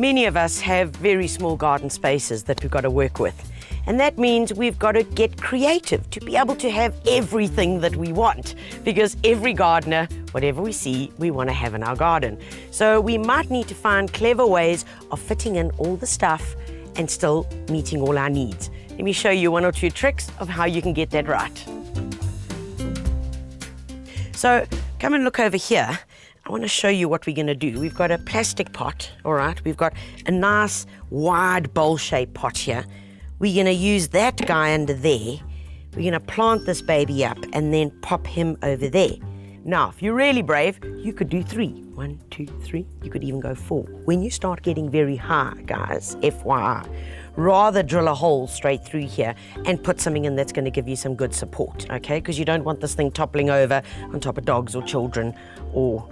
Many of us have very small garden spaces that we've got to work with. And that means we've got to get creative to be able to have everything that we want, because every gardener, whatever we see, we want to have in our garden. So we might need to find clever ways of fitting in all the stuff and still meeting all our needs. Let me show you one or two tricks of how you can get that right. So come and look over here. I want to show you what we're going to do. We've got a plastic pot, all right? We've got a nice wide bowl-shaped pot here. We're going to use that guy under there. We're going to plant this baby up and then pop him over there. Now, if you're really brave, you could do 3. 1, 2, 3. You could even go 4. When you start getting very high, guys, FYI, rather drill a hole straight through here and put something in that's going to give you some good support, okay? Because you don't want this thing toppling over on top of dogs or children or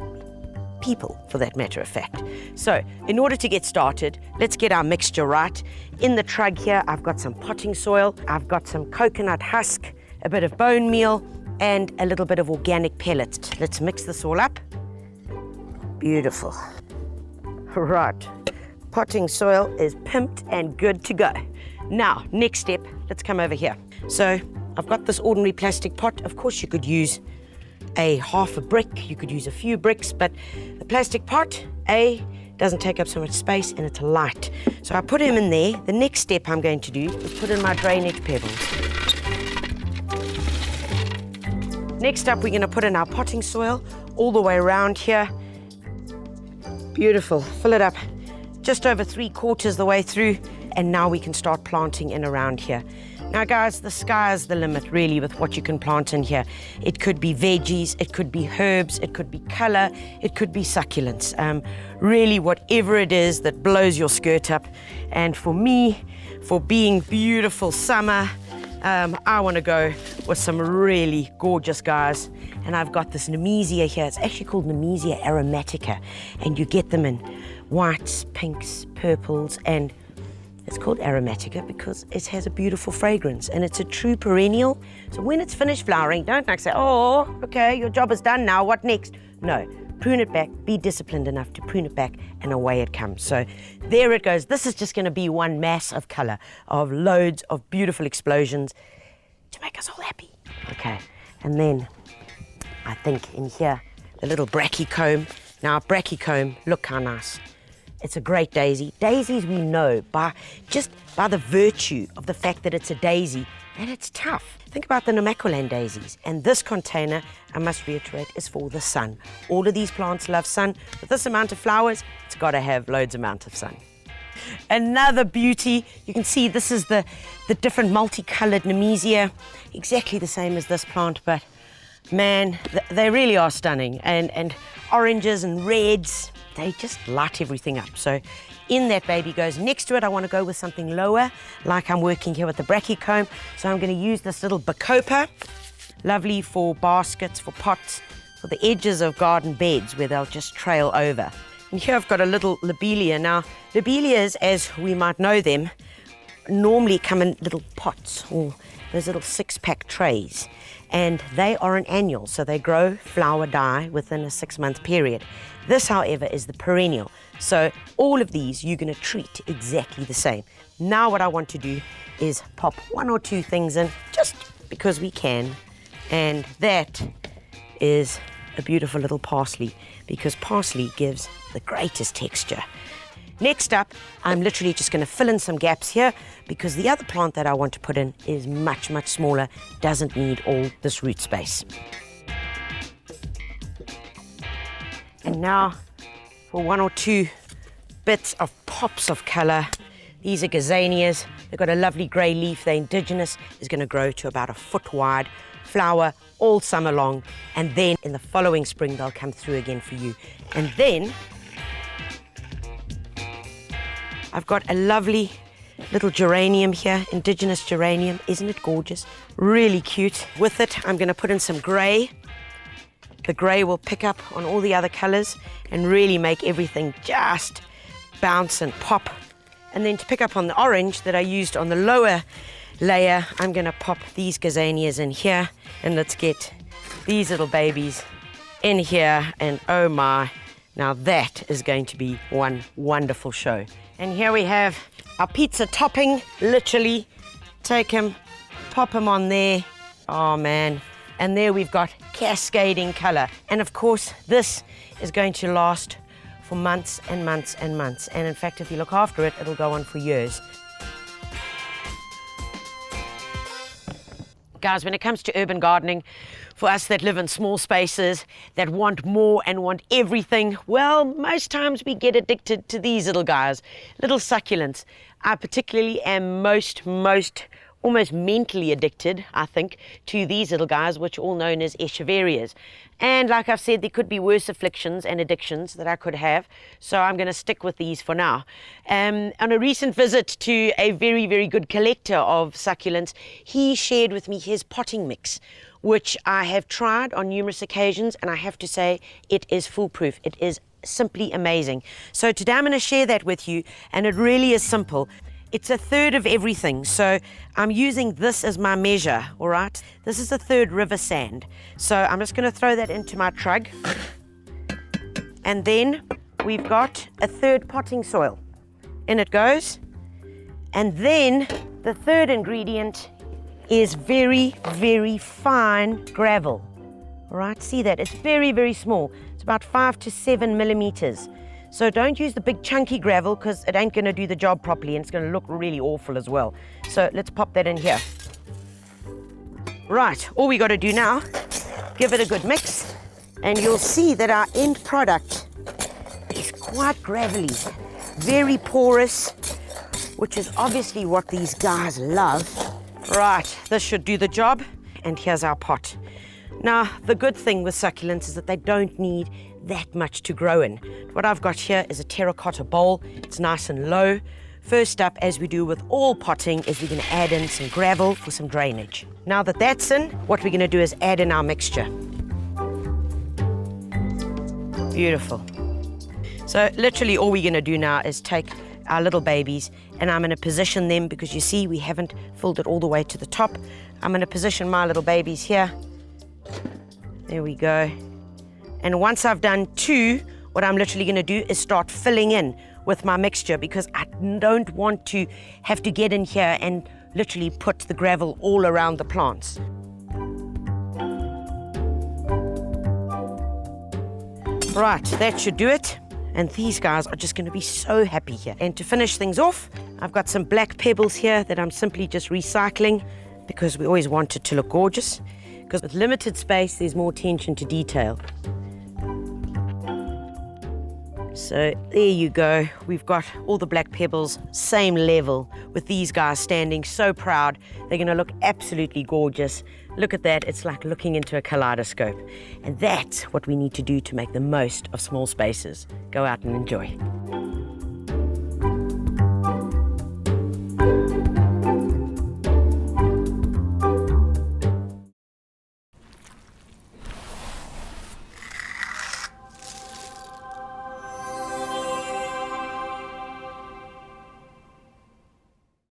people, for that matter of fact. So, in order to get started, let's get our mixture right. In the trug here, I've got some potting soil, I've got some coconut husk, a bit of bone meal, and a little bit of organic pellets. Let's mix this all up. Beautiful. Right, potting soil is pimped and good to go. Now, next step, let's come over here. So, I've got this ordinary plastic pot. Of course, you could use a half a brick, you could use a few bricks, but the plastic pot, doesn't take up so much space and it's light. So I put him in there. The next step I'm going to do is put in my drainage pebbles. Next up, we're going to put in our potting soil all the way around here. Beautiful. Fill it up just over 3/4 the way through, and now we can start planting in around here. Now guys, the sky's the limit really with what you can plant in here. It could be veggies, it could be herbs, it could be colour, it could be succulents. Really whatever it is that blows your skirt up. And for me, for being beautiful summer, I want to go with some really gorgeous guys. And I've got this Nemesia here. It's actually called Nemesia aromatica. And you get them in whites, pinks, purples, and it's called aromatica because it has a beautiful fragrance and it's a true perennial. So when it's finished flowering, don't like say, oh, okay, your job is done now, what next? No, prune it back, be disciplined enough to prune it back, and away it comes. So there it goes. This is just going to be one mass of colour, of loads of beautiful explosions to make us all happy. Okay, and then I think in here, the little brachycomb. Now, brachycomb, look how nice. It's a great daisy. Daisies we know just by the virtue of the fact that it's a daisy, and it's tough. Think about the Namaqualand daisies. And this container, I must reiterate, is for the sun. All of these plants love sun. With this amount of flowers, it's got to have loads amount of sun. Another beauty, you can see this is the different multicolored Nemesia, exactly the same as this plant, but man, they really are stunning. And oranges and reds, they just light everything up. So in that baby goes. Next to it, I want to go with something lower, like I'm working here with the brachycomb. So I'm going to use this little bacopa, lovely for baskets, for pots, for the edges of garden beds where they'll just trail over. And here I've got a little lobelia. Now, lobelias, as we might know them, normally come in little pots or those little 6-pack trays. And they are an annual, so they grow, flower, die within a 6-month period. This, however, is the perennial. So all of these you're going to treat exactly the same. Now what I want to do is pop 1 or 2 things in, just because we can. And that is a beautiful little parsley, because parsley gives the greatest texture. Next up, I'm literally just going to fill in some gaps here, because the other plant that I want to put in is much, much smaller, doesn't need all this root space. And now for 1 or 2 bits of pops of colour. These are gazanias. They've got a lovely grey leaf. They're indigenous. Is going to grow to about 1 foot wide, flower all summer long, and then in the following spring they'll come through again for you. And then I've got a lovely little geranium here, indigenous geranium. Isn't it gorgeous? Really cute. With it, I'm going to put in some grey. The grey will pick up on all the other colours and really make everything just bounce and pop. And then to pick up on the orange that I used on the lower layer, I'm going to pop these gazanias in here, and let's get these little babies in here. And oh my, Now that is going to be one wonderful show. And here we have our pizza topping, literally. Take him, pop him on there. Oh man. And there we've got cascading color. And of course, this is going to last for months and months and months. And in fact, if you look after it, it'll go on for years. Guys, when it comes to urban gardening, for us that live in small spaces, that want more and want everything, well, most times we get addicted to these little guys, little succulents. I particularly am almost mentally addicted, I think, to these little guys, which are all known as echeverias. And like I've said, there could be worse afflictions and addictions that I could have, so I'm going to stick with these for now. On a recent visit to a very, very good collector of succulents, he shared with me his potting mix, which I have tried on numerous occasions, and I have to say it is foolproof. It is simply amazing. So today I'm going to share that with you, and it really is simple. It's a third of everything, so I'm using this as my measure, all right? This is a third river sand. So I'm just going to throw that into my trug. And then we've got a third potting soil. In it goes. And then the third ingredient is very, very fine gravel. All right, see that? It's very, very small. It's about 5 to 7 millimeters. So don't use the big chunky gravel because it ain't going to do the job properly and it's going to look really awful as well. So let's pop that in here. Right, all we got to do now, give it a good mix, and you'll see that our end product is quite gravelly, very porous, which is obviously what these guys love. Right, this should do the job, and here's our pot. Now, the good thing with succulents is that they don't need that much to grow in. What I've got here is a terracotta bowl. It's nice and low. First up, as we do with all potting, is we're going to add in some gravel for some drainage. Now that that's in, what we're going to do is add in our mixture. Beautiful. So literally all we're going to do now is take our little babies, and I'm going to position them, because you see we haven't filled it all the way to the top. I'm going to position my little babies here. There we go. And once I've done 2, what I'm literally going to do is start filling in with my mixture, because I don't want to have to get in here and literally put the gravel all around the plants. Right, that should do it. And these guys are just going to be so happy here. And to finish things off, I've got some black pebbles here that I'm simply just recycling, because we always want it to look gorgeous. Because with limited space, there's more attention to detail. So there you go. We've got all the black pebbles, same level, with these guys standing so proud. They're going to look absolutely gorgeous. Look at that. It's like looking into a kaleidoscope. And that's what we need to do to make the most of small spaces. Go out and enjoy.